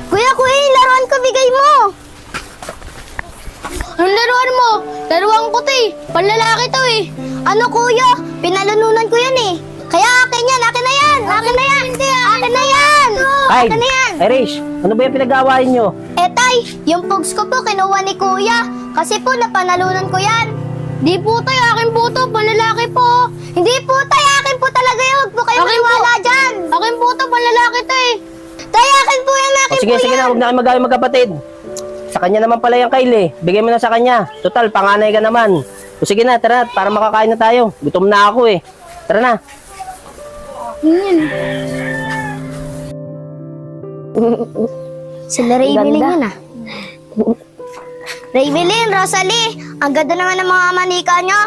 Kuya, yung laruan ko, bigay mo. Anong laruan mo? Laruan ko to eh. Panlalaki to eh. Ano kuya? Pinalununan ko yan eh. Kaya akin yan, akin na yan. Akin na yan. Akin na yan. Ay, Akin na yan. Irish, ano ba yung pinag-aawain nyo? Tay, yung pugs ko po kinuha ni kuya. Kasi po napanalunan ko yan. Di po tay, akin po to. Panlalaki po. Hindi po tay, akin po talaga yun. Huwag po kayo maniwala dyan. Akin po to, panlalaki to eh. Tay, akin po yan, akin Sige, po sige yan. na, huwag na kayo mag-away magkapatid. Sa kanya naman pala yung Kyle eh. Bigay mo na sa kanya. Total, panganay ka naman. O sige na, tara na, para makakain na tayo. Gutom na ako eh. Tara na. Sila Raybelin yun ah. Raybelin, Rosalie, ang ganda naman ng mga manika nyo.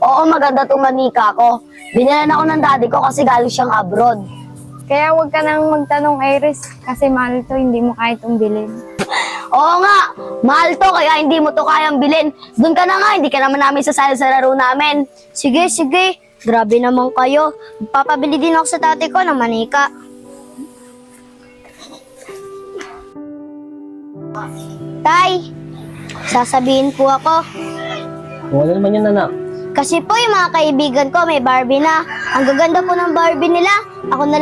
Oo, maganda tong manika ko. Binilan ako ng daddy ko kasi galing siyang abroad. Kaya huwag ka nang magtanong, Iris, kasi mahal to, hindi mo kaya itong bilhin. Oo nga, mahal to kaya hindi mo to kayang bilhin. Doon ka na nga, hindi ka naman namin sasali sa laro namin. Sige, sige. Grabe naman kayo. Papabili din ako sa tatay ko ng manika. Tay, sasabihin po ako. Kung ano naman yun, anak. Kasi po yung mga kaibigan ko may Barbie na. Ang gaganda po ng Barbie nila. Ako na